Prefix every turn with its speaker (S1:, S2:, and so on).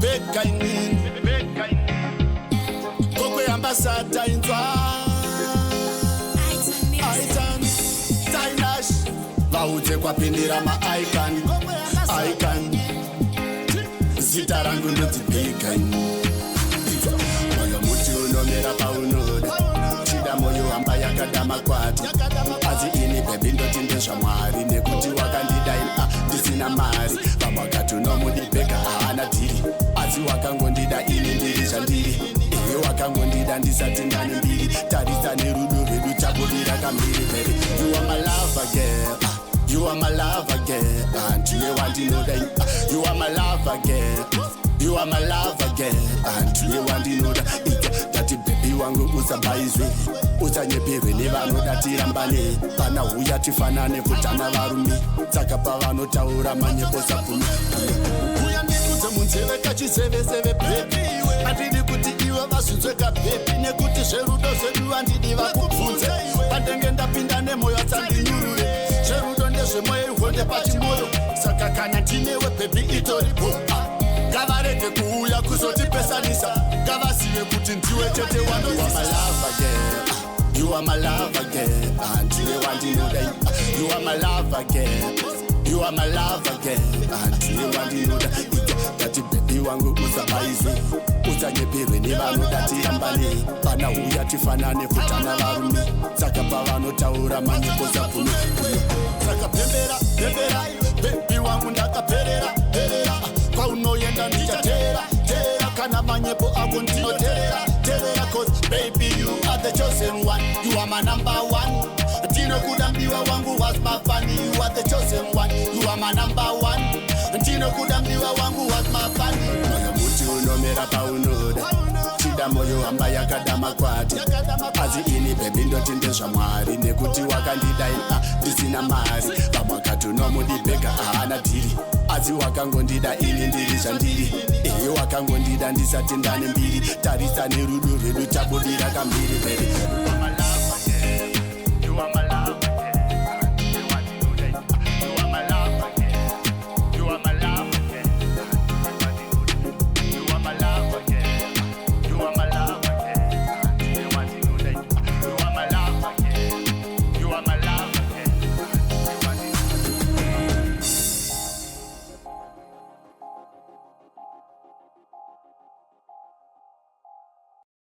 S1: Beggerman Kokwe ambassador inzwa iTon Tynash Vaudze kwapindira iTon Zita rangu ndoti Beggerman Moyo muti unomera paunoda Chida moyo hamba yakadama kwati Azi ini baby ndoti ndezvamwari Nekuti wakandidaina ndisina mari Vamwakati unomudibheka haana dhiri Azi wakangondida ini ndiri zvandiri Iwe wakangondida ndisati ndane mbiri Tarisa nerudo rwedu tabudira kamiri baby You are my lover girl You are my lover girl Ndiye wandinoda You are my lover girl You are my lover girl Ndiye wandinoda Dati baby wangu usabaizwe Usanyeperwe nevanoda tirambane Pana huya tifanane kutana varume Saka pavanotaura manyepo sapfume Uya ndikudze munzeve kachiseveseve baby Handidi kuti iwe vasunzweka baby Nekuti zverudo zvedu handidi vakubvunze Pandenge ndapinda nemoyo atsandinyurure Zverudo ndezvemoyo ihonde pachimoyo Saka kana tinewe baby itoripo Gavarege kuuya kuzotipesanisa Gavasiye kuti ndiwe chete wandosisa You are my lover girl Ndiye wandinoda You are my lover girl You are my lover girl Ndiye wandinoda Dati baby wangu usabaizwe Usanyeperwe nevanoda tirambane Pana huya tifanane kutana varume Saka pavanotaura manyepo sapfume Saka pembera baby wangu ndakaperera Paunoyenda ndichatera Kana manyepo ako ndinoterera Cause baby you are the chosen one You are my number one Tino kudambiwa wangu was my funny You are the chosen one You are my number one Tino kudambiwa wangu was my funny Moyo muti unomera paunoda Chida moyo hamba yakadama kwati Azi ini baby ndoti ndezvamwari Nekuti wakandidaina ndisina mari Vamwakati unomudibheka haana dhiri Azi wakangondida ini ndiri zvandiri Iye wakangondida ndisati ndane mbiri Tarisa nerudo rwedu tabudira kambiri baby